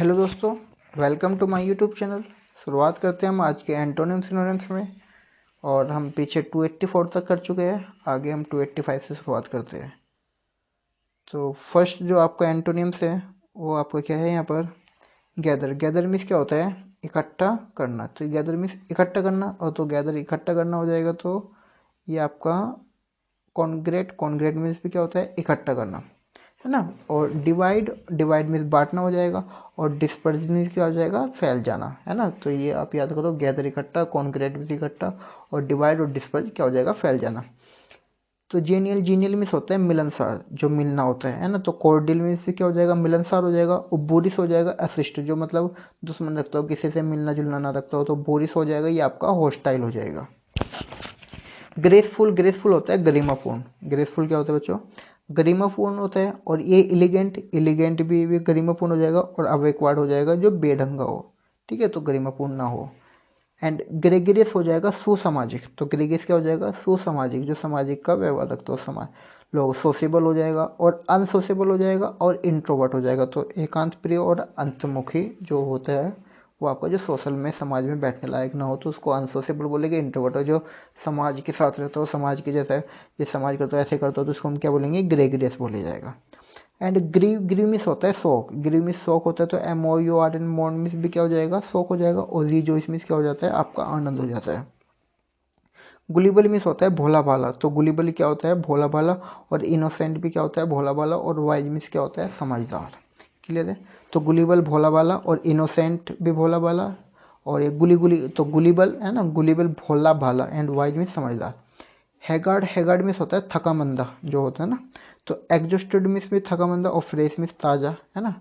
Hello दोस्तों, welcome to my YouTube channel. शुरुआत करते हैं हम आज के एंटोनिम सिनोनिम्स में। और हम पीछे 284 तक कर चुके हैं, आगे हम 285 से शुरुआत करते हैं। तो फर्स्ट जो आपका एंटोनिम्स है वो आपका क्या है यहाँ पर, गैदर। गैदर मीन्स क्या होता है, इकट्ठा करना। तो गैदर मीन्स इकट्ठा करना, और तो गैदर इकट्ठा करना हो जाएगा। तो ये आपका कॉन्ग्रेट। कॉन्ग्रेट मीन्स भी क्या होता है, इकट्ठा करना, है ना। और डिवाइड, डिवाइड मीन्स बांटना हो जाएगा। और डिस्पर्स मीन्स क्या हो जाएगा, फैल जाना, है ना। तो ये आप याद करो, गैदर इकट्ठा, कॉन्ग्रेट मीन्स इकट्ठा, और डिवाइड और डिस्पर्स क्या हो जाएगा, फैल जाना। तो जीनियल, जीनियल मीन्स होता है मिलनसार, जो मिलना होता है ना। तो कॉर्डियल मीन्स भी क्या हो जाएगा, मिलनसार हो जाएगा। और बोरिस हो जाएगा असिस्ट, जो मतलब दुश्मन रखता हो, किसी से मिलना जुलना ना रखता हो, तो बोरिस हो जाएगा, ये आपका हॉस्टाइल हो जाएगा। ग्रेसफुल, ग्रेसफुल होता है गरिमापूर्ण। ग्रेसफुल क्या होता है बच्चों, गरिमापूर्ण होता है। और ये इलिगेंट, इलिगेंट भी गरिमापूर्ण हो जाएगा। और अवेकवार्ड हो जाएगा, जो बेढंगा हो, ठीक है, तो गरिमापूर्ण ना हो। एंड ग्रेगरियस हो जाएगा सुसामाजिक। तो ग्रेगरियस क्या हो जाएगा, सुसामाजिक, जो सामाजिक का व्यवहार रखता हो समाज लोग। सोशेबल हो जाएगा, और अनसोशेबल हो जाएगा, और इंट्रोवर्ट हो जाएगा। तो एकांत प्रिय और अंतर्मुखी जो होता है वो आपका, जो सोशल में समाज में बैठने लायक ना हो तो उसको अनसोशेबल बोलेंगे। इंट्रोवर्ट हो, जो समाज के साथ रहता हो, समाज के जैसा है, ये समाज करता हो, ऐसे करता हो, तो उसको हम क्या बोलेंगे, ग्रेगरियस बोले जाएगा। एंड ग्रीव, ग्रीव मिस होता है शौक। ग्रीव मिस शौक होता है, तो MOURN मॉन मिस भी क्या हो जाएगा, शौक हो जाएगा। और जी जो इसमें क्या हो जाता है, आपका आनंद हो जाता है। गुलिबल मिस होता है भोला भाला। तो गुलिबल क्या होता है, भोला भाला। और इनोसेंट भी क्या होता है, भोला भाला। और वाइज मिस क्या होता है, समझदार। क्लियर है। तो गुलिबल भोला भाला, और इनोसेंट भी भोला भाला। और ये गुली गुली, तो गुलिबल है ना, गुलिबल भोला भाला, एंड वाइज मिस समझदार। हैगार्ड, हैगार्ड मिस होता है थकामंदा, जो होता है ना। तो एग्जॉस्टेड मिस भी थकामंदा, और फ्रेश मिस ताज़ा, है ना।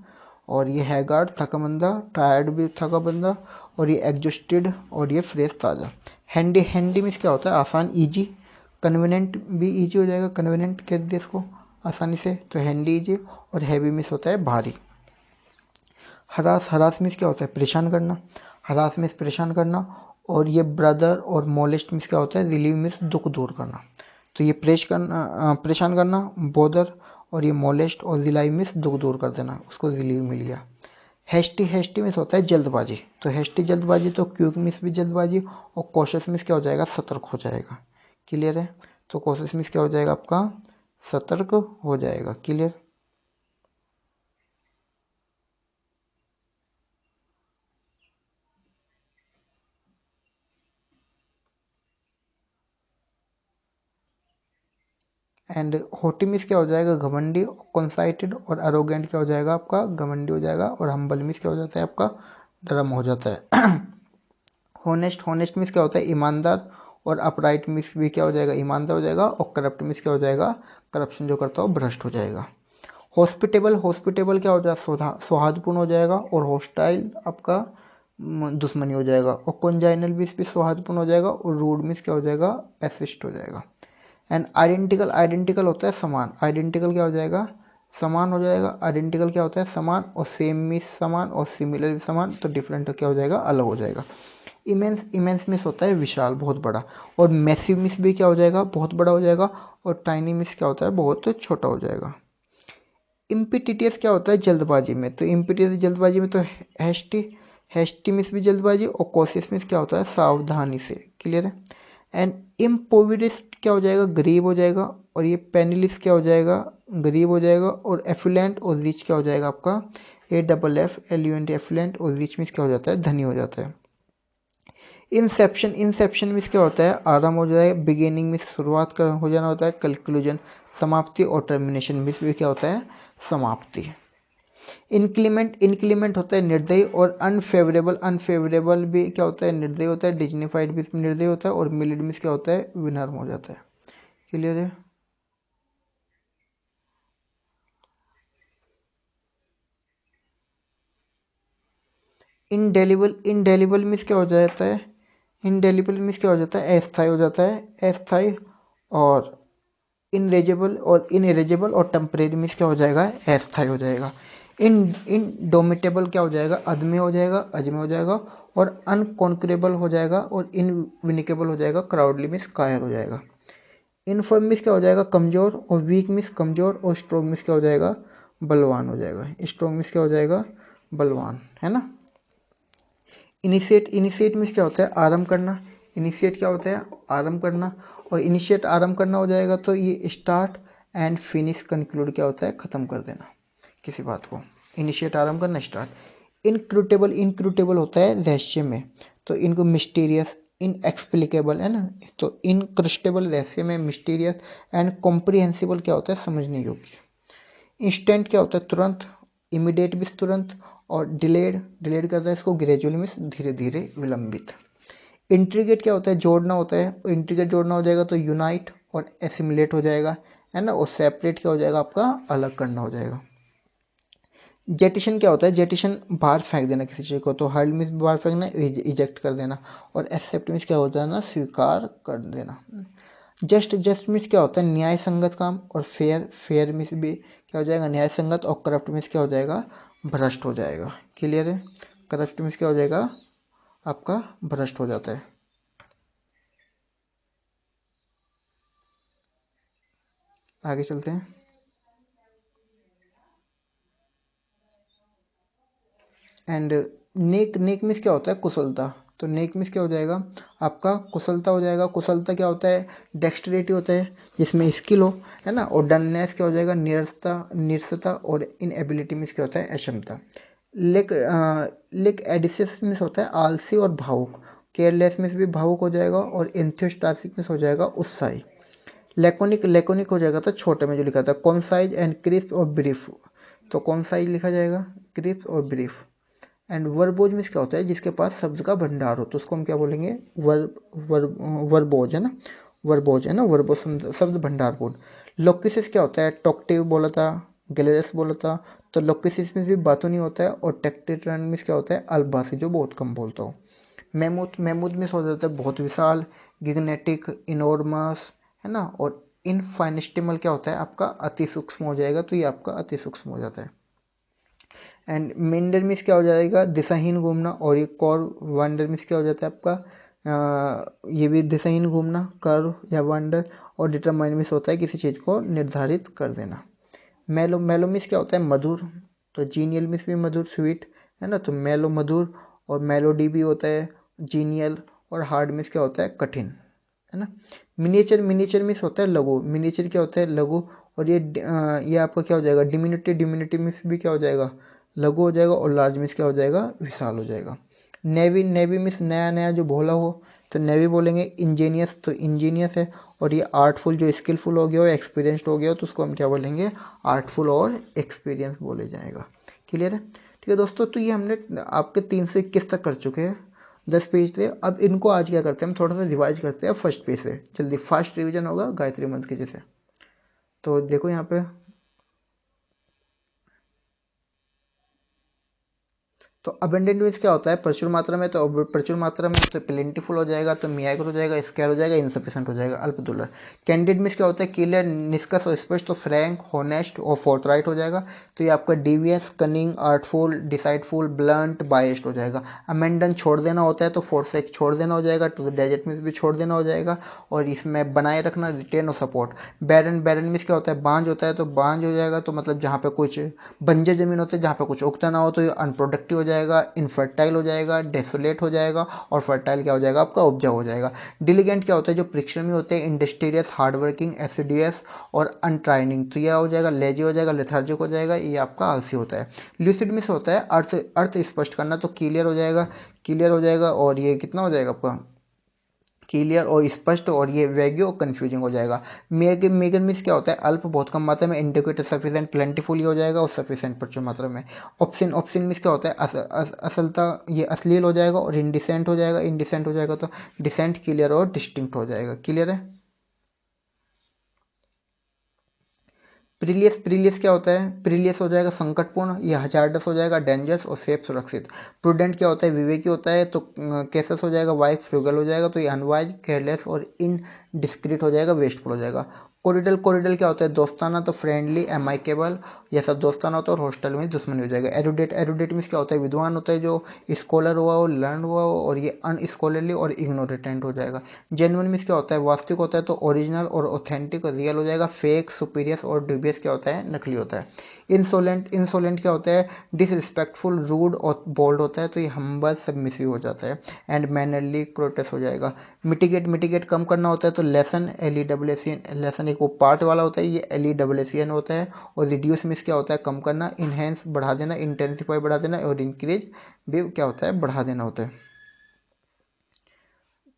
और ये हैगार्ड थकामंदा, टायर्ड भी थकामंदा, और ये एग्जॉस्टेड, और ये फ्रेश ताज़ा। हैंडी, हैंडी मिस क्या होता है, आसान, इजी। कन्वीनियंट भी इजी हो जाएगा, कन्वीनियंट कह दिया इसको आसानी से, तो हैंडी इजी। और हैवी मिस होता है भारी। हरास, हरास मिस क्या होता है, परेशान करना। हरास मिस परेशान करना। और ये ब्रदर और मोलेस्ट मिस क्या होता है, रिलीव मिस दुख दूर करना। तो ये परेशान करना, बोदर। और ये मोलेस्ट और रिलाई मिस दुख दूर कर देना, उसको रिलीव मिल गया। हैस्टी, हैस्टी मिस होता है जल्दबाजी। तो हैस्टी जल्दबाजी, तो क्यूक मिस भी जल्दबाजी। और कॉशियस मिस क्या हो जाएगा, सतर्क हो जाएगा। क्लियर है। तो कॉशियस मिस क्या हो जाएगा आपका, सतर्क हो जाएगा। क्लियर। एंड होटिमिस क्या हो जाएगा, घमंडी। कॉन्साइटेड और अरोगेंट क्या हो जाएगा आपका, घमंडी हो जाएगा। और हम्बल मिस क्या हो जाता है आपका, नरम हो जाता है। होनेस्ट, होनेस्ट मिस क्या होता है, ईमानदार। और अपराइट मिस भी क्या हो जाएगा, ईमानदार हो जाएगा। और करप्ट मिस क्या हो जाएगा, करप्शन जो करता हो, भ्रष्ट हो जाएगा। हॉस्पिटेबल, हॉस्पिटेबल क्या हो जाएगा, सौहार्दपूर्ण हो जाएगा। और हॉस्टाइल आपका दुश्मनी हो जाएगा। और कॉन्जाइनल मिस भी सौहार्दपूर्ण हो जाएगा। और रूड मिस क्या हो जाएगा, एसिस्ट हो जाएगा। एंड आइडेंटिकल, आइडेंटिकल होता है समान। आइडेंटिकल क्या हो जाएगा, समान हो जाएगा। आइडेंटिकल क्या होता है, समान। और सेम मिस समान, और सिमिलर समान। तो डिफरेंट क्या हो जाएगा, अलग हो जाएगा। इमेंस, इमेंस मिस होता है विशाल, बहुत बड़ा। और मैसिव मिस भी क्या हो जाएगा, बहुत बड़ा हो जाएगा। और टाइनी मिस क्या होता है, बहुत छोटा हो जाएगा। इम्पिटिटियस क्या होता है, जल्दबाजी में। तो इम्पिटियस जल्दबाजी में, तो हैस्टी, हैस्टी मिस भी जल्दबाजी। और कॉशियस मिस क्या होता है, सावधानी से। क्लियर है। एंड इम्पोविडिस्ट क्या हो जाएगा, गरीब हो जाएगा। और ये पेनिलिस क्या हो जाएगा, गरीब हो जाएगा। और एफुलेंट और रिच क्या हो जाएगा आपका, AFFLUNT, एफुलेंट। और रिच मिस क्या हो जाता है, धनी हो जाता है। इंसेप्शन, इंसेप्शन मिस क्या होता है, आरंभ हो जाएगा। बिगिनिंग मिस शुरुआत कर हो जाना होता है। कंक्लूजन समाप्ति। और टर्मिनेशन मिस भी क्या होता है, समाप्ति। इंक्लीमेंट, इंक्लीमेंट होता है निर्दयी। और अनफेवरेबल, अनफेवरेबल भी क्या होता है, निर्दयी होता है। डिग्निफाइड भी निर्दयी होता है। और मिलिड मिस क्या होता है, विनर्म हो जाता है। क्लियर है। इंडेलिबल, इंडेलिबल मिस क्या हो जाता है, इंडेलिबल मिस क्या हो जाता है, अस्थायी हो जाता है, अस्थायी। और इनरेजेबल, और इनएरेजेबल। और टेम्परेरी मिस क्या हो जाएगा, अस्थायी हो जाएगा। इनडोमिटेबल क्या हो जाएगा, अदम्य हो जाएगा, अजम्य हो जाएगा। और अनकॉन्करेबल हो जाएगा। और इनविनिकेबल हो जाएगा। क्राउडली मिस कायर हो जाएगा। इनफर्म मिस क्या हो जाएगा, कमजोर। और वीक मिस कमजोर। और स्ट्रॉन्ग मिस क्या हो जाएगा, बलवान हो जाएगा। स्ट्रॉन्ग मिस क्या हो जाएगा, बलवान, है ना। इनिशिएट, इनिशिएट मीन्स क्या होता है, आरंभ करना। इनिशिएट क्या होता है, आरंभ करना। और इनिशिएट आरंभ करना हो जाएगा तो ये स्टार्ट एंड फिनिश कंक्लूड क्या होता है, खत्म कर देना किसी बात को। इनिशिएट आरंभ करना, स्टार्ट। इनक्रूटेबल, इनक्रूटेबल होता है रहस्य में, तो इनको मिस्टीरियस, इनएक्सप्लिकेबल, है ना। तो इनक्रस्टेबल रहस्य में, मिस्टीरियस एंड कॉम्प्रिहेंसिबल क्या होता है, समझने योग्य। इंस्टेंट क्या होता है, तुरंत। इमीडिएट मीन्स तुरंत। और डिलेड, डिलेड करता है इसको, ग्रेजुअली मीन्स धीरे धीरे, विलंबित। इंट्रीगेट क्या होता है, जोड़ना होता है। इंट्रीगेट जोड़ना हो जाएगा तो यूनाइट और एसिमुलेट हो जाएगा, है ना। और सेपरेट क्या हो जाएगा आपका, अलग करना हो जाएगा। जेटिशन क्या होता है, जेटिशन बाहर फेंक देना किसी चीज़ को, तो हर्ल मीन्स बाहर फेंकना, इजेक्ट कर देना। और एक्सेप्ट मीन्स क्या होता है ना, स्वीकार कर देना। जस्ट, जस्ट मीन्स क्या होता है, न्याय संगत काम। और फेयर, फेयर मीन्स भी क्या हो जाएगा, न्याय संगत। और करप्ट मीन्स क्या हो जाएगा, भ्रष्ट हो जाएगा। क्लियर है। करप्ट मीन्स क्या हो जाएगा आपका, भ्रष्ट हो जाता है। आगे चलते हैं। एंड नेक, नेक मीन्स क्या होता है, कुशलता। तो नेक मीन्स क्या हो जाएगा आपका, कुशलता हो जाएगा। कुशलता क्या होता है, डेक्सटरिटी होता है जिसमें स्किल हो, है ना। और डलनेस क्या हो जाएगा, निरसता, निरसता। और इनएबिलिटी मीन्स क्या होता है, अक्षमता। लेक, लेक एडिसिस मीन्स होता है आलसी और भावुक। केयरलेस मीन्स भी भावुक हो जाएगा। और एंथुसियास्टिक मीन्स हो जाएगा उत्साही। लेकोनिक, लेकोनिक हो जाएगा तो छोटे में जो लिखा था। कॉन्साइज एंड क्रिस्प और ब्रीफ, तो कॉन्साइज लिखा जाएगा, क्रिस्प और ब्रीफ। एंड वर्बोज मीन्स क्या होता है, जिसके पास शब्द का भंडार हो, तो उसको हम क्या बोलेंगे, वर्बोज, है ना। वर्बोज, है ना, वर्बोज शब्द भंडार बोर्ड। लोक्यूसिस क्या होता है, टॉक्टिव बोला था, गैलेरस बोला था। तो लोक्यूसिस में भी बातों नहीं होता है। और टेक्टिट्रन मीन्स क्या होता है, अल्पभाषी जो बहुत कम बोलता हो। मेमूथ, मेमूथ मीन्स हो जाता है बहुत विशाल। गिगनेटिक, इनोर्मस, है ना। और इनफाइनिस्टिमल क्या होता है आपका, अति सूक्ष्म हो जाएगा, तो ये आपका अति सूक्ष्म हो जाता है। एंड मेंडर मिस क्या हो जाएगा, दिशाहीन घूमना। और ये कॉर वंडर मिस क्या हो जाता है आपका, ये भी दिशाहीन घूमना, कर्व या वंडर। और डिटरमाइन मिस होता है किसी चीज़ को निर्धारित कर देना। मेलो, मेलो मिस क्या होता है, मधुर। तो जीनियल मिस भी मधुर, स्वीट, है ना। तो मेलो मधुर। और मेलोडी भी होता है जीनियल। और हार्ड मिस क्या होता है, कठिन, है ना। मिनिएचर, मिनिएचर मिस होता है लघु। मिनिएचर क्या होता है, लघु। और ये आपका क्या हो जाएगा, डिमिनुटिव, डिमिनुटिव मिस भी क्या हो जाएगा, लघु हो जाएगा। और लार्ज मिस क्या हो जाएगा, विशाल हो जाएगा। नेवी, नेवी मिस नया, नया जो भोला हो, तो नेवी बोलेंगे। इंजीनियस, तो इंजीनियस है। और ये आर्टफुल, जो स्किलफुल हो गया हो, एक्सपीरियंस्ड हो गया हो, तो उसको हम क्या बोलेंगे, आर्टफुल और एक्सपीरियंस बोले जाएगा। क्लियर है। ठीक है दोस्तों, तो ये हमने आपके 321 तक कर चुके हैं, 10 पेज थे। अब इनको आज क्या करते हैं, हम थोड़ा सा रिवाइज करते हैं फर्स्ट पेज से, जल्दी फास्ट रिवीजन होगा गायत्री मंत्र के जैसे। तो देखो यहाँ पे, तो अबेंडेंट मीन्स क्या होता है, प्रचुर मात्रा में। तो प्रचुर मात्रा में तो प्लेंटीफुल हो जाएगा, तो मियागर हो जाएगा, स्क्वायर हो जाएगा, इनसफिशिएंट हो जाएगा, अल्पदुलर। कैंडिड मीन्स क्या होता है, क्लियर, निष्कर्ष और स्पष्ट। तो फ्रैंक, होनेस्ट और फोर्थराइट हो जाएगा। तो ये आपका devious, cunning, artful, deceitful, blunt, biased हो जाएगा। अमेंडन छोड़ देना होता है, तो फोर्सेक छोड़ देना हो जाएगा। तो डेजर्ट मीन्स भी छोड़ देना हो जाएगा। और इसमें बनाए रखना, रिटेन और सपोर्ट। बैरन, बैरन मीन्स क्या होता है, बांझ होता है, तो बांझ हो जाएगा। तो मतलब जहाँ पे कुछ बंजर जमीन होती है, जहाँ पे कुछ उगता ना हो, तो ये अनप्रोडक्टिव हो जाएगा, इनफर्टाइल हो जाएगा, डेसोलेट हो जाएगा। और फर्टाइल क्या हो जाएगा आपका, उपजाऊ हो जाएगा। डिलीगेंट क्या होता है, जो परिश्रमी होते हैं, इंडस्ट्रियस, हार्डवर्किंग, एसिडियस और अनट्राइनिंग। तो यह हो जाएगा, लेजी हो जाएगा, लेथार्जिक हो जाएगा, ये आपका आलसी होता है। ल्यूसिड मिस होता है अर्थ, अर्थ स्पष्ट करना, तो क्लियर हो जाएगा, क्लियर हो जाएगा। और ये कितना हो जाएगा आपका, क्लियर और स्पष्ट। और ये वैग्यू और कंफ्यूजिंग हो जाएगा। मेगर, मेगर मीन्स क्या होता है, अल्प, बहुत कम मात्रा में। इंडिकेट, सफिशिएंट, प्लेंटीफुल हो जाएगा। और सफिशिएंट, प्रचुर मात्रा में। ऑप्शन, ऑप्शन मीन्स क्या होता है, असलता, ये अश्लील हो जाएगा। और इनडिसेंट हो जाएगा, इनडिसेंट हो जाएगा। तो डिसेंट, क्लियर और डिस्टिंक्ट हो जाएगा। क्लियर है। प्रीलियस, प्रीलियस क्या होता है, प्रीलियस हो जाएगा संकटपूर्ण, ये हजार्डस हो जाएगा, डेंजरस और सेफ, सुरक्षित। प्रूडेंट क्या होता है, विवेकी होता है, तो केसस हो जाएगा, वाइफ, फ्रूगल हो जाएगा। तो ये अनवाइज, केयरलेस और इन डिस्क्रीट हो जाएगा, वेस्टफुल हो जाएगा। कोरिडल, कोरिडल क्या होता है? दोस्ताना, तो फ्रेंडली, एमाइकेबल, ये सब दोस्ताना होता है। और हॉस्टल में दुश्मनी हो जाएगा। एरुडेट, एरुडेट मीन्स क्या होता है? विद्वान होता है, जो स्कॉलर हुआ हो, लर्न हुआ हो। और ये अनस्कॉलरली और इग्नोरेंट हो जाएगा। जेन्युइन मीन्स क्या होता है? वास्तविक होता है, तो ओरिजिनल और ऑथेंटिक और रियल हो जाएगा। फेक, सुपीरियस और ड्यूबियस क्या होता है? नकली होता है। इंसोलेंट, इंसोलेंट क्या होता है? डिसरिस्पेक्टफुल, रूड और बोल्ड होता है, तो ये हम्बल, सबमिसिव हो जाता है। एंड मैनरली, क्रोटस हो जाएगा। मिटिगेट, मिटिगेट कम करना होता है, तो लेसन, LESSEN, लेसन एक वो पार्ट वाला होता है, ये LESSEN होता है। और रिड्यूस मीन्स क्या होता है? कम करना। इनहेंस, बढ़ा देना। इंटेंसिफाई, बढ़ा देना। और इंक्रीज भी क्या होता है? बढ़ा देना होता है।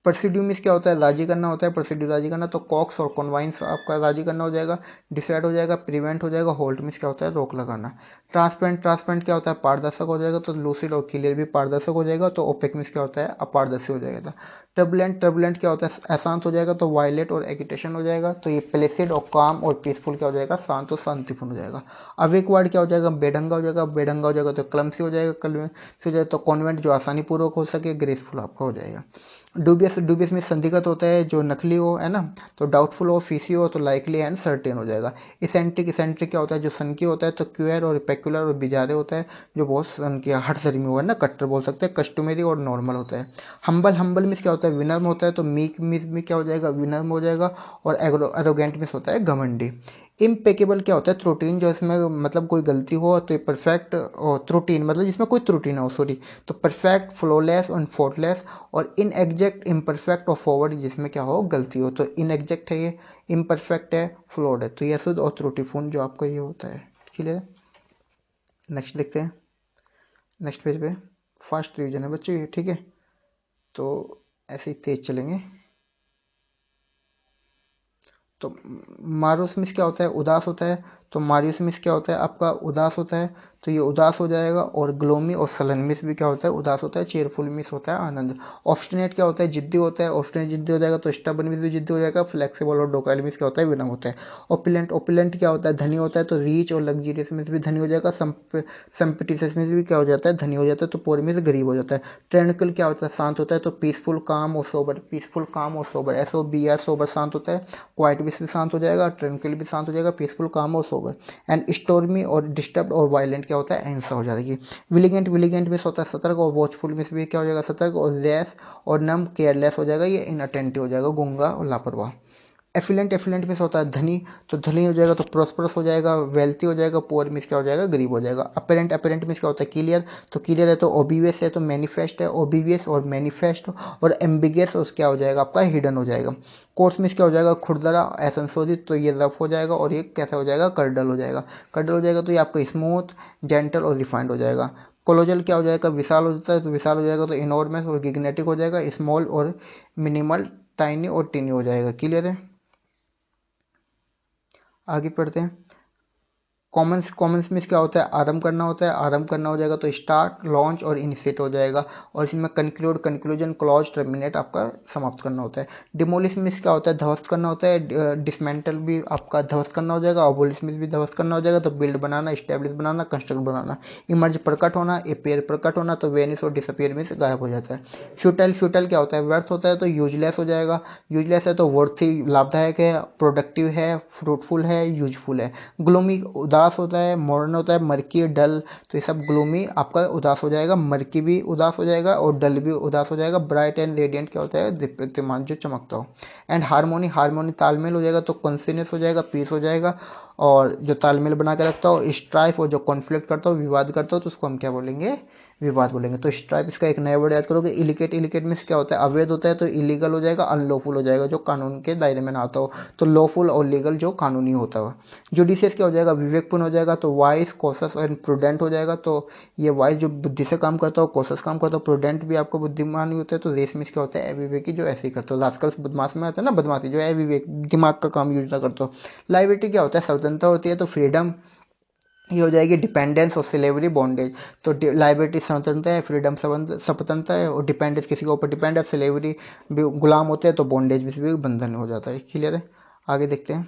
परसिड्यू मीन्स क्या होता है? राजी करना होता है। परसिड्यू राजी करना, तो कॉक्स और कॉन्वाइंस आपका राजी करना हो जाएगा। डिसाइड हो जाएगा। प्रिवेंट हो जाएगा। होल्ड मीन्स क्या होता है? रोक लगाना। ट्रांसपेरेंट, ट्रांसपेरेंट क्या होता है? पारदर्शक हो जाएगा, तो लूसिड और क्लियर भी पारदर्शक हो जाएगा। तो ओपेक मीन्स क्या होता है? अपारदर्शी हो जाएगा। टर्बुलेंट, टर्बुलेंट क्या होता है? अशांत हो जाएगा, तो वायलेट और एगिटेशन हो जाएगा। तो ये प्लेसिड और काम और पीसफुल क्या हो जाएगा? शांत और शांतिपूर्ण हो जाएगा। अवेक वर्ड क्या हो जाएगा? बेढंगा हो जाएगा। बेढंगा हो जाएगा तो क्लमसी हो जाएगा। क्लमसी हो जाएगा तो कॉन्वेंट, जो आसानी पूर्वक हो सके। ग्रेसफुल आपका हो जाएगा। डूबियस, डूबियस में संदिग्ध होता है, जो नकली हो, है ना। तो डाउटफुल हो, फीसी हो, तो लाइकली एंड सर्टेन हो जाएगा। इसेंट्रिक, इसेंट्रिक क्या होता है? जो सनकी होता है, तो क्यूयर और पेक्युलर और बिजारे होता है, जो बहुत सनकी हठधर्मी हुआ है ना, कट्टर बोल सकते हैं। कस्टमरी और नॉर्मल होता है। हम्बल, हम्बल मीन्स क्या होता है? विनम्र होता है, तो मीक मीन्स में क्या हो जाएगा? विनम्र हो जाएगा। और एरोगेंट मीन्स होता है घमंडी। इम्पेकेबल क्या होता है? त्रुटीन, जो इसमें मतलब कोई गलती हो, तो ये परफेक्ट। और त्रुटीन मतलब जिसमें कोई त्रुटि ना हो, सॉरी। तो परफेक्ट, फ्लॉलेस और फॉल्टलेस। और इनएग्जैक्ट, इम्परफेक्ट और फॉरवर्ड, जिसमें क्या हो? गलती हो। तो इनएग्जैक्ट है ये, इम्परफेक्ट है, फ्लॉड है। तो ये अशुद्ध और त्रुटिपूर्ण जो आपका ये होता है। क्लियर है? नेक्स्ट देखते हैं। नेक्स्ट पेज पे फास्ट रिवीजन है बच्चों ये, ठीक है। तो ऐसे ही तेज चलेंगे। तो मारूस मिस क्या होता है? उदास होता है। तो मारियस मिस क्या होता है? आपका उदास होता है। तो ये उदास हो जाएगा। और ग्लोमी और सलन मिस भी क्या होता है? उदास होता है। चेयरफुल मिस होता है आनंद। ऑब्स्टिनेट क्या होता है? जिद्दी होता है। ऑब्स्टिनेट जिद्दी हो जाएगा, तो स्टबन मिस भी जिद्दी हो जाएगा। फ्लेक्सिबल और डोकाइल मिस क्या होता है? विनम्र होता है। ओपुलेंट, ओपुलेंट क्या होता है? धनी होता है। तो रीच और लग्जरियस मिस भी धनी हो जाएगा। संपिटिशियस मिस भी क्या हो जाता है? धनी हो जाता है। तो पोर मिस गरीब हो जाता है। ट्रेंक्विल क्या होता है? शांत होता है। तो पीसफुल, काम और सोबर, पीसफुल, काम और सोबर, SOBR, सोबर शांत होता है। क्वाइट भी शांत हो जाएगा। ट्रेंक्विल भी शांत हो जाएगा। पीसफुल, काम और सोबर। एंड स्टोर्मी और डिस्टर्ब और वायलेंट क्या होता है? अहिंसा हो जाएगी। विलिगेंट, विलिगेंट में होता है सतर्क। और वॉचफुल में भी क्या हो जाएगा? सतर्क। और लेस और नम, केयरलेस हो जाएगा। ये इनअटेंटिव हो जाएगा, गूंगा और लापरवाह। एफिलेंट, एफिलेंट में होता है धनी। तो धनी हो जाएगा, तो प्रोस्परस हो जाएगा। वेल्थी हो जाएगा। पुअर मीन्स क्या हो जाएगा? गरीब हो जाएगा। अपेरेंट, अपेरेंट मीन्स क्या होता है? क्लियर। तो क्लियर है, तो ओबीवियस है, तो मैनिफेस्ट है। ओबीवियस और मैनिफेस्ट। और एम्बिगियस और क्या हो जाएगा? आपका हिडन हो जाएगा। कोर्स मीन्स क्या हो जाएगा? खुरदरा, असंशोधित। तो ये रफ हो जाएगा। और ये कैसा हो जाएगा? कर्डल हो जाएगा। कर्डल हो जाएगा, तो ये आपका स्मूथ, जेंटल और रिफाइंड हो जाएगा। कोलोजल क्या हो जाएगा? विशाल हो जाता है। तो विशाल हो जाएगा, तो इनॉर्मस और गिग्नेटिक हो जाएगा। स्मॉल और मिनिमल, टाइनी और टीनी हो जाएगा। क्लियर है? आगे पढ़ते हैं। कॉमन्स, कॉमन्स में क्या होता है? आरंभ करना होता है। आरंभ करना हो जाएगा, तो स्टार्ट, लॉन्च और इनिशिएट हो जाएगा। और इसमें कंक्लूड, कंक्लूजन, क्लॉज, टर्मिनेट आपका समाप्त करना होता है। डिमोलिश में क्या होता है? ध्वस्त करना होता है। डिसमेंटल भी आपका ध्वस्त करना हो जाएगा। अबोलिश में भी ध्वस्त करना हो जाएगा। तो बिल्ड बनाना, स्टेब्लिश बनाना, कंस्ट्रक्ट बनाना। इमर्ज प्रकट होना, अपेयर प्रकट होना। तो वेनिस और डिसअपियर में गायब हो जाता है। फ्यूटाइल, फ्यूटाइल क्या होता है? व्यर्थ होता है। तो यूजलेस हो जाएगा। यूजलेस है, तो वर्थी, लाभदायक है, प्रोडक्टिव है, फ्रूटफुल है, यूजफुल है। ग्लूमी उदास होता है। मॉडर्न होता है। मर्की, डल। तो ये सब ग्लूमी आपका उदास हो जाएगा। मर्की भी उदास हो जाएगा। और डल भी उदास हो जाएगा। ब्राइट एंड रेडियंट क्या होता है? दीप्तिमान, जो चमकता हो। एंड हारमोनी, हारमोनी तालमेल हो जाएगा। तो कॉन्सिनेस हो जाएगा, पीस हो जाएगा। और जो तालमेल बना के रखता हो। स्ट्राइफ, और जो कॉन्फ्लिक्ट करता हो, विवाद करता हो, तो उसको हम क्या बोलेंगे? विवाद बोलेंगे। तो स्ट्राइप इसका एक नया वर्ड याद करोगे। इलिकेट, इलिकेट मीन्स क्या होता है? अवैध होता है। तो इलीगल हो जाएगा। अनलॉफुल हो जाएगा, जो कानून के दायरे में ना आता हो। तो लॉफुल और लीगल, जो कानूनी होता हो। जुडिशियस क्या हो जाएगा? विवेकपूर्ण हो जाएगा। तो वाइस, कॉशस एंड प्रूडेंट हो जाएगा। तो ये वाइस जो बुद्धि से काम करता हो, कॉशस काम करता हो, प्रूडेंट भी आपको बुद्धिमान ही होता है। तो रेस मीन्स क्या होता है? अविवेकी, जो ऐसे ही करते हो। आजकल बदमाश में आता है ना, बदमाशी, जो है विवेक, दिमाग का काम यूज ना करते हो। लाइबिलिटी क्या होता है? स्वतंत्रता होती है। तो फ्रीडम ये हो जाएगी डिपेंडेंस और स्लेवरी, बॉन्डेज। तो लाइबिलिटी स्वतंत्रता है। फ्रीडम स्वतंत्रता है। और डिपेंडेंस किसी के ऊपर डिपेंड है। स्लेवरी भी गुलाम होते हैं। तो बॉन्डेज भी बंधन हो जाता है। क्लियर है? आगे देखते हैं।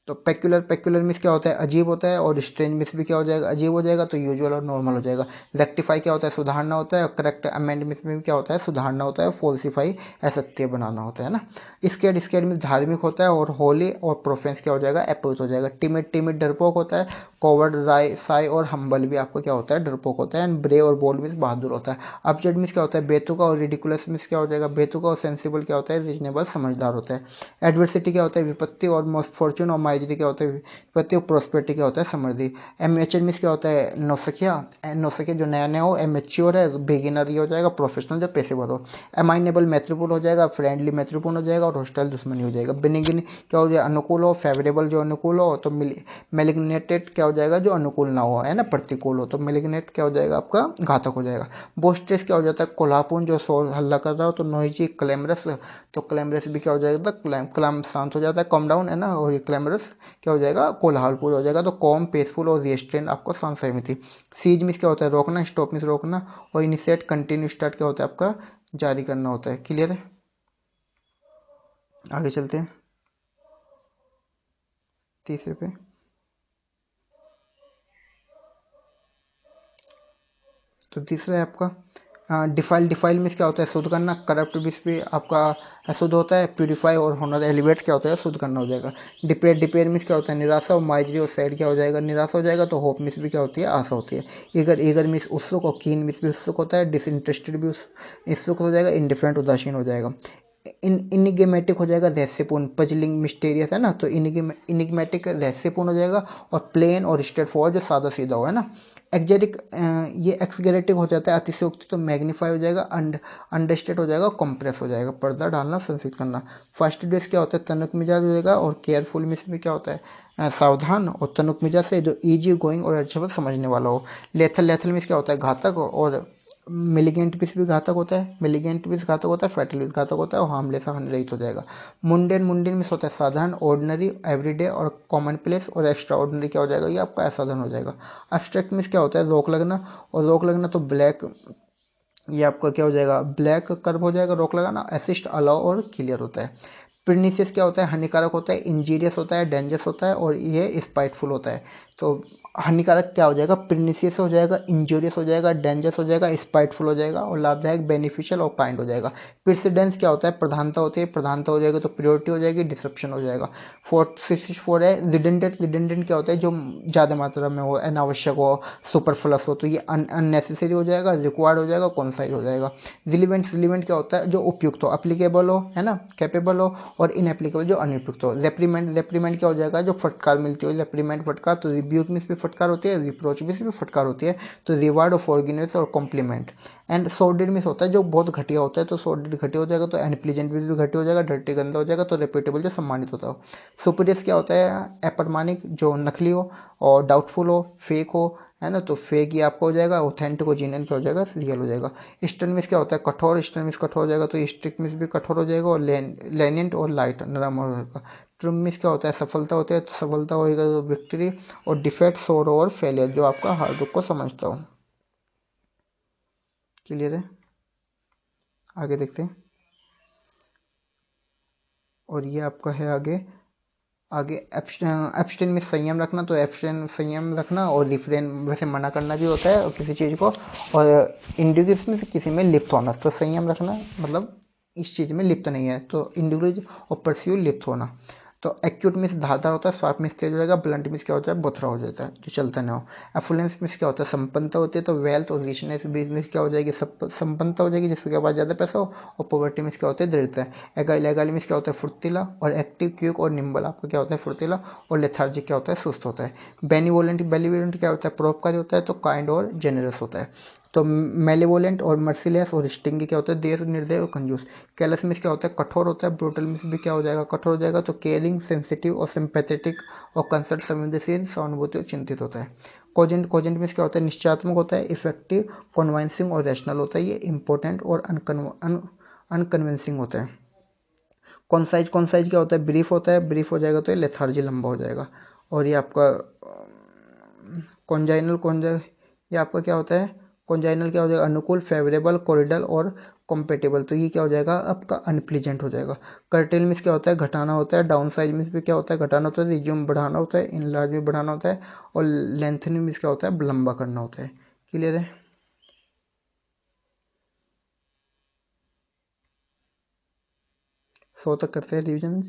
तो पेक्युलर पेक्युलर मीन्स क्या होता है, अजीब होता है, और स्ट्रेंज मीन्स भी क्या हो जाएगा, अजीब हो जाएगा। तो यूजुअल और नॉर्मल हो जाएगा। रेक्टिफाई क्या होता है, सुधारना होता है। और करेक्ट अमेंड मीन्स में क्या होता है, सुधारना होता है। फॉल्सिफाई असत्य बनाना होता है ना। स्केर्ड स्केर्ड मीन्स धार्मिक होता है। और होली और प्रोफेंस क्या हो जाएगा, अपोजिट हो जाएगा। टिमिड टिमिड डरपोक होता है। कॉवर्ड राय साई और हम्बल भी आपको क्या होता है, डरपोक होता है। एंड ब्रेव और बोल्ड मीन्स बहादुर होता है। अपजेड मीन्स क्या होता है, बेतुका। और रिडिकुलस मीन्स क्या हो जाएगा, बेतुका। और सेंसिबल क्या होता है, रीजनेबल समझदार होता है। एडवर्सिटी क्या होता है, विपत्ति। और मिसफॉर्चून और माइजरी क्या होता है, विपत्ति। और प्रोस्पेरिटी क्या होता है, समृद्धि। एमेचर मीन्स क्या होता है, नौसिखिया। नौसिखिया जो नया नया हो। एमेच्योर है, बिगिनर ये हो जाएगा। प्रोफेशनल जो पेशेवर हो। अमाइनेबल मैत्रीपूर्ण हो जाएगा। फ्रेंडली मैत्रीपूर्ण हो जाएगा। और हॉस्टाइल दुश्मनी हो जाएगा। बिनिगिन क्या हो जाएगा, अनुकूल हो। फेवरेबल जो अनुकूल हो। तो मेलिग्नेटेड क्या हो जाएगा, जो अनुकूल ना हो, है ना, प्रतिकूल हो। तो मेलिग्नेट क्या हो जाएगा, आपका घातक हो जाएगा। बोस्ट्रेस क्या हो जाता है, कोल्हापुन जो शोर हल्ला कर रहा हो। तो नोइजी क्लेमरस। तो क्लेमरस भी क्या हो जाएगा, क्लैम शांत हो जाता है, कम डाउन, है ना। और ये क्लेमरस क्या हो जाएगा, कोलाहलपुर हो जाएगा। तो कॉम पेसफुल और रिस्ट्रेन आपको शांत सहमति। सीज मिस क्या होता है, रोकना। स्टॉप मिस रोकना। और इनिशिएट कंटिन्यू स्टार्ट क्या होता है, आपका जारी करना होता है। क्लियर है, आगे चलते हैं तीसरे पे। तो तीसरा है आपका डिफाइल। डिफाइल मीन्स क्या होता है, शुद्ध करना। करप्ट मीन्स भी आपका अशुद्ध होता है। प्यूरिफाई और होनर एलिवेट क्या होता है, शुद्ध करना हो जाएगा। डिपेयर। डिपेयर मीन्स क्या होता है, निराशा। और माइजरी और सैड क्या हो जाएगा, निराशा हो जाएगा। तो होप मीन्स भी क्या होती है, आशा होती है। ईगर। ईगर मीन्स उत्सुक। और कीन मीन्स भी उत्सुक होता है। डिसइंटरेस्टेड भी उत्सुक हो जाएगा। इंडिफरेंट उदासीन हो जाएगा। इनिगमेटिक हो जाएगा, रहस्यपूर्ण। पजलिंग मिस्टेरियस, है ना। तो इनिगमेटिक रहस्यपूर्ण हो जाएगा। और प्लेन और स्ट्रेट फॉरवर्ड जो सादा सीधा हो, है ना। एक्जेटिक ये एक्सगेरेटिक हो जाता है, अतिशयोक्ति। तो मैग्नीफाई हो जाएगा। अंडरस्टेट हो जाएगा। कंप्रेस हो जाएगा, पर्दा डालना, संस्कृत करना। फर्स्ट ड्रेस क्या होता है, तनुक मिजाज हो जाएगा। और केयरफुल मिस में क्या होता है, सावधान। और तनुक मिजाज से जो इजी गोइंग और अच्छा समझने वाला हो। लेथल। लेथल मिस क्या होता है, घातक। और मिलीगेंट पीस भी घातक होता है। मिलीगेंट पीस घातक होता है। फैटल पीस घातक होता है। और हार्मलेस हानिरहित हो जाएगा। मुंडेन। मुंडेन मीन्स होता है साधारण, ऑर्डिनरी, एवरीडे और कॉमन प्लेस। और एक्स्ट्रा ऑर्डिनरी क्या हो जाएगा, ये आपका असाधारण हो जाएगा। अब्स्ट्रैक्ट मीन्स क्या होता है, रोक लगना। और रोक लगना तो ब्लैक, ये आपका क्या हो जाएगा, ब्लैक कर्व हो जाएगा। रोक लगाना, असिस्ट, अलाउ और क्लियर होता है। प्रिनिशियस क्या होता है, हानिकारक होता है। इंजीरियस होता है। डेंजरस होता है। और ये स्पाइटफुल होता है। तो हानिकारक क्या हो जाएगा, प्रिनिशियस हो जाएगा। इंजूरियस हो जाएगा। डेंजरस हो जाएगा। स्पाइटफुल हो जाएगा। और लाभदायक, बेनिफिशियल और काइंड हो जाएगा। प्रेसिडेंस क्या होता है, प्रधानता होती है। प्रधानता हो जाएगी तो प्रियोरिटी हो जाएगी। डिसरप्शन हो जाएगा। 464 है रिडेंडेंट। रिडेंडेंट क्या होता है, जो ज़्यादा मात्रा में हो, अनावश्यक हो, सुपरफ्लस हो। तो ये अननेसेसरी हो जाएगा। रिक्वायर्ड हो जाएगा। कॉन्साइज हो जाएगा। रिलीवेंट। रिलीवेंट क्या होता है, जो उपयुक्त हो, अप्लीकेबल हो, है ना, कैपेबल हो। और इनएप्लीकेबल जो अनुपयुक्त हो। रेप्रीमेंट। रेप्रीमेंट क्या हो जाएगा, जो फटकार मिलती हो। रेप्रीमेंट फटकार। तो रिब्यूक में भी फटकार होती है। रिप्रोच में भी फटकार होती है। तो रिवार्ड और फॉरगिवनेस और कॉम्प्लीमेंट। एंड सॉर्डेड मिस होता है, जो बहुत घटिया होता है। तो सॉर्डेड घटिया हो जाएगा। तो अनप्लीजेंट भी घटिया हो जाएगा। डर्टी गंदा हो जाएगा। तो रेप्यूटेबल जो सम्मानित होता हो। सुपीरियस क्या होता है, अप्रमाणिक, जो नकली हो। और डाउटफुल हो, फेक हो, है ना। तो फेक ये आपका हो जाएगा। ऑथेंटिक और जेन्युइन क्या हो जाएगा, रियल हो जाएगा। स्टर्न मिस क्या होता है, कठोर। स्टर्न मिस कठोर हो जाएगा। तो स्ट्रिक्ट मिस भी कठोर हो जाएगा। और लेनियंट और लाइट, नरम हो जाएगा। ट्रुम मिस क्या होता है, सफलता होता है। तो सफलता होएगा तो विक्ट्री। और डिफेक्ट, सोरो और फेलियर, जो आपका हार्ड दुख को समझता हो। क्लियर है, आगे देखते हैं। और ये आपका है आगे। आगे एब्सटेन में संयम रखना। तो एब्सटेन संयम रखना। और रिफ्रेन वैसे मना करना भी होता है, और किसी चीज़ को। और इंडिविजुअल्स में से किसी में लिप्त होना। तो संयम रखना मतलब इस चीज़ में लिप्त नहीं है। तो इंडिविजुअल और परस्यू लिप्त होना। तो एक्यूट में धारदार होता है। शार्प में तेज हो जाएगा। ब्लंट में क्या होता है, बोथरा हो जाता है, जो चलता ना हो। एफुलेंस में क्या होता है, संपन्नता होती है। तो वेल्थ और रिचनेस बिजनेस क्या हो जाएगी, संपन्नता हो जाएगी, जिसके पास ज़्यादा पैसा हो। और पॉवर्टी में क्या होता है, दृढ़ता। एगाइल। एगाइल में क्या होता है, फुर्तीला। और एक्टिव, क्यूक और निम्बल आपका क्या होता है, फुर्तीला। और लेथार्जिक क्या होता है, सुस्त होता है। बेनिवोलेंट। बेनिवोलेंट क्या होता है, परोपकारी होता है। तो काइंड और जेनरस होता है। तो मेलेवोलेंट और मर्सीलेस और स्टिंगी क्या होता है, देर, निर्दय और कंजूस। कैलस में क्या होता है, कठोर होता है। ब्रूटल में भी क्या हो जाएगा, कठोर हो जाएगा। तो केयरिंग, सेंसिटिव और सिंपैथेटिक और कंसर्ट, संवेदनशील, सहानुभूति और चिंतित होता है। कोजेंट। कोजेंट में क्या होता है, निश्चयात्मक होता है। इफेक्टिव, कन्विंसिंग और रैशनल होता है। ये इंपॉर्टेंट और अनकन्विंसिंग होता है। कॉन्साइज। कॉन्साइज क्या होता है, ब्रीफ होता है। ब्रीफ हो जाएगा तो ये लेथार्जी, लंबा हो जाएगा। और ये आपका कॉन्जाइनल। कॉन्जा ये आपका क्या होता है, कॉन्जाइनल क्या हो जाएगा, अनुकूल, फेवरेबल, कोरिडल और कॉम्पेटेबल, तो ये क्या हो जाएगा आपका अनप्लीजेंट हो जाएगा। कर्टेल मीन्स क्या होता है घटाना होता है, डाउन साइज मीन्स भी क्या होता है घटाना होता है, रिज्यूम बढ़ाना होता है, इनलार्ज भी बढ़ाना होता है, और लेंथनिंग मीन्स क्या होता है लंबा करना होता है। क्लियर है? 100 तक करते हैं रिविजन,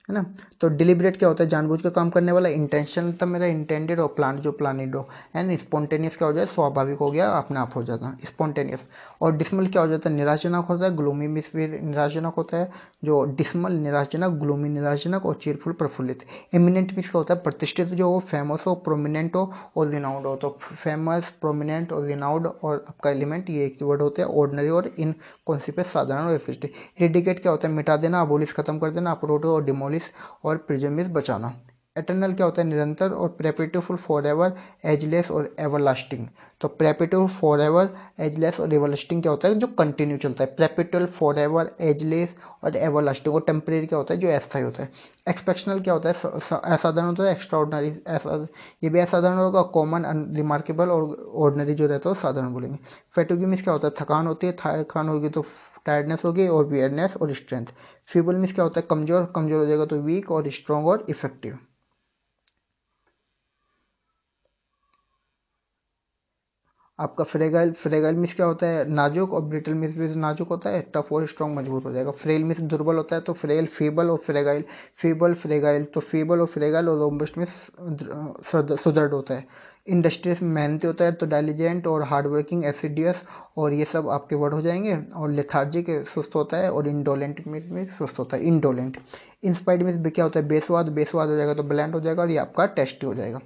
है ना। तो डिलिबरेट क्या होता है जानबूझ कर काम करने वाला, इंटेंशनल था मेरा इंटेंडेड, और प्लान जो प्लानिड हो, एंड स्पॉन्टेनियस क्या हो जाए स्वाभाविक हो गया अपने आप हो जाता स्पॉन्टेनियस। और डिसमल क्या हो जाता है निराशजनक होता है, ग्लूमी मिस भी निराशजनक होता है, जो डिसमल निराशजनक, ग्लूमी निराशजनक, और चीरफुल प्रफुल्लित। एमिनेंट मिस क्या होता है प्रतिष्ठित जो हो, फेमस हो, प्रोमिनेंट हो और रिनाउंड हो। तो फेमस, प्रोमिनेंट और रिनाउंड और आपका एलिमेंट ये एक वर्ड होते हैं, ऑर्डिनरी और इनकॉन्सिक्वेंस साधारण और एफिशिएंट। इरेडिकेट क्या होता है मिटा देना, अबोलिश खत्म कर देना, अपरूट और डिमोलिश और प्रिजमिस बचाना। एटर्नल क्या होता है निरंतर, और प्रेपिटिव फॉर एवर, एजलेस और एवरलास्टिंग। तो प्रेपिटिव फॉर एवर, एजलेस और एवरलास्टिंग क्या होता है जो कंटिन्यू चलता है, प्रेपिटल फॉर एवर, एजलेस और एवरलास्टिंग। और टेम्परेरी क्या होता है जो अस्थायी होता है। एक्सपेक्शनल क्या होता है असाधारण होता है, एक्स्ट्रा ऑर्डनरी ये भी असाधारण होगा, कॉमन, अनरिमार्केबल और ऑर्डनरी जो रहता है वो साधारण बोलेंगे। फैटिग मीन्स क्या होता है थकान होती है, थकान होगी तो टायर्डनेस होगी, और वियर्डनेस और स्ट्रेंथ। फीबल मीन्स क्या होता है कमजोर, कमजोर हो जाएगा तो वीक, और स्ट्रॉन्ग और इफेक्टिव। आपका फ्रेगाइल, फ्रेगाइल मीन्स क्या होता है नाजुक, और ब्रिटल मीन्स भी नाजुक होता है, टफ और स्ट्रॉन्ग मजबूत हो जाएगा। फ्रेल मीन्स दुर्बल होता है, तो फ्रेल, फीबल और फ्रेगाइल, फीबल फ्रेगाइल, तो फीबल और फ्रेगाइल, और रोबस्ट मीन्स सुदृढ़ होता है। इंडस्ट्रियस मेहनती होता है, तो डाइलिजेंट और हार्ड वर्किंग, एसिडियस, और ये सब आपके वर्ड हो जाएंगे। और लेथार्जिक सुस्त होता है, और इंडोलेंट में सुस्त होता है, इंडोलेंट। इंस्पायर्ड मीन्स क्या होता है बेस्वाद, बेस्वाद हो जाएगा तो ब्लैंड हो जाएगा, और ये आपका टेस्टी हो जाएगा।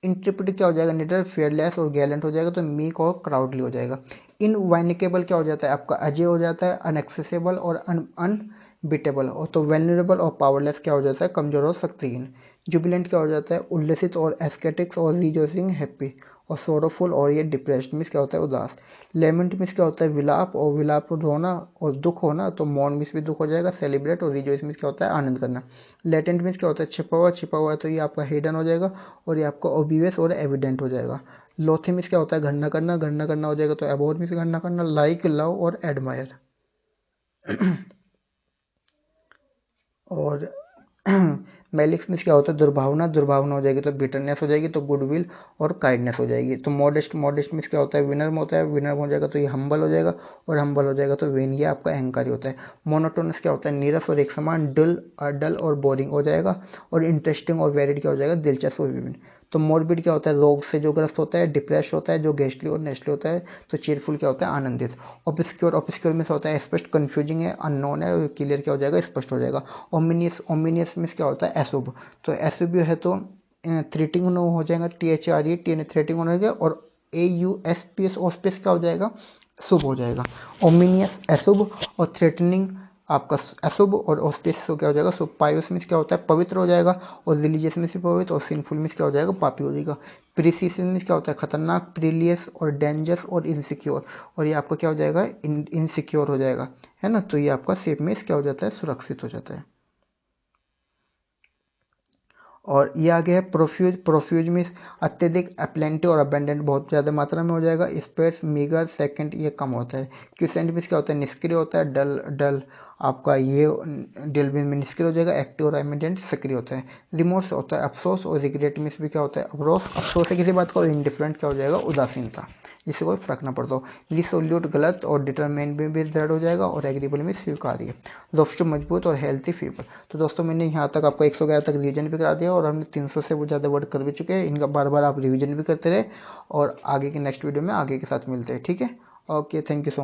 इंटरप्रेटिव क्या हो जाएगा निडर, फेयरलेस और गैलेंट हो जाएगा, तो मीक और क्राउडली हो जाएगा। इनवाइनिकेबल क्या हो जाता है आपका अजय हो जाता है, अनएक्सेसिबल और अनबिटेबल, और तो वेलनरेबल और पावरलेस क्या हो जाता है कमजोर और शक्तिहीन। जुबिलेंट क्या हो जाता है उल्लसित और एस्केटिक्स और रिजोसिंग हैप्पी, और सोरोफुल और ये डिप्रेस्ड मीन्स क्या होता है उदास। लेमेंट मीन्स क्या होता है विलाप, और विलाप रोना और दुख होना, तो मौन मीन्स भी दुख हो जाएगा। सेलिब्रेट और रिजोइस मीन्स क्या होता है आनंद करना। लेटेंट मीन्स क्या होता है छिपा हुआ, छिपा हुआ है तो ये आपका हिडन हो जाएगा, और ये आपका ओबिवियस और एविडेंट हो जाएगा। लोथे मीन्स क्या होता है गणना करना, गणना करना हो जाएगा तो अबोर मीन्स गणना करना, लाइक, लव और एडमायर। और मेलिक्स मीन्स क्या होता है दुर्भावना, दुर्भावना हो जाएगी तो बिटरनेस हो जाएगी, तो गुडविल और काइंडनेस हो जाएगी। तो मॉडेस्ट, मॉडेस्ट मीन्स क्या होता है विनर में होता है, विनर में हो जाएगा तो ये हम्बल हो जाएगा, और हम्बल हो जाएगा तो वेन, ये आपका अहंकारी होता है। मोनोटोनस क्या होता है नीरस और एक समान, डल, डल और बोरिंग हो जाएगा, और इंटरेस्टिंग और वेरिड क्या हो जाएगा दिलचस्प और विभिन्न। तो मोरबिड क्या होता है रोग से जो ग्रस्त होता है, डिप्रेस होता है जो गेस्टली और नेस्टली होता है, तो चीरफुल क्या होता है आनंदित। ऑब्सक्योर, ऑब्सक्योर मीन्स होता है स्पष्ट, कंफ्यूजिंग है, अननोन है, और क्लियर क्या हो जाएगा स्पष्ट हो जाएगा। ओमिनियस, ओमिनियस मीन्स क्या होता है अशुभ, तो अशुभ है तो थ्रेटिंग हो जाएगा, T H R E T threatening होने जाएगा, और ए यू एस पी एस ऑस्पेस क्या हो जाएगा शुभ हो जाएगा। ओमिनियस अशुभ, और थ्रेटनिंग आपका अशुभ, और ऑस्पेस क्या हो जाएगा शुभ। पायोस मीन्स क्या होता है पवित्र हो जाएगा, और रिलीजियस मीन्स पवित्र, और सिंफुल मीन्स क्या हो जाएगा पापी हो जाएगा। प्रीसीस मीन्स क्या होता है खतरनाक, प्रीलियस और डेंजरस और इनसिक्योर, और ये आपका क्या हो जाएगा इनसिक्योर हो जाएगा, है ना। तो ये आपका सेफ मीन्स क्या हो जाता है सुरक्षित हो जाता है। और ये आगे है प्रोफ्यूज, प्रोफ्यूज मीन्स अत्यधिक, अप्लेंटी और अबेंडेंट बहुत ज़्यादा मात्रा में हो जाएगा। स्पेस, मीगर, सेकंड ये कम होता है। क्यूसेंट मीन्स क्या होता है निष्क्रिय होता है, डल, डल आपका ये डिल में निष्क्रिय हो जाएगा। एक्टिव और इमीडिएट सक्रिय होता है। रिमोर्स होता है अफसोस, और रिग्रेट मीन्स भी क्या होता है अफसोस, अफसोस है किसी बात का, और इंडिफरेंट क्या हो जाएगा उदासीनता, जिससे कोई फर्क ना पड़ता हो। रिसोल्यूट गलत, और डिटरमाइन भी दृढ़ हो जाएगा, और एग्रीबल में स्वीकार्य। रोस्टो मजबूत और हेल्थी फीवर। तो दोस्तों मैंने यहाँ तक आपको 111 तक रिवीजन भी करा दिया, और हमने 300 से वो ज़्यादा वर्ड कर भी चुके हैं। इनका बार बार आप रिवीजन भी करते रहे, और आगे के नेक्स्ट वीडियो में आगे के साथ मिलते हैं, ठीक है। Okay, thank you so much.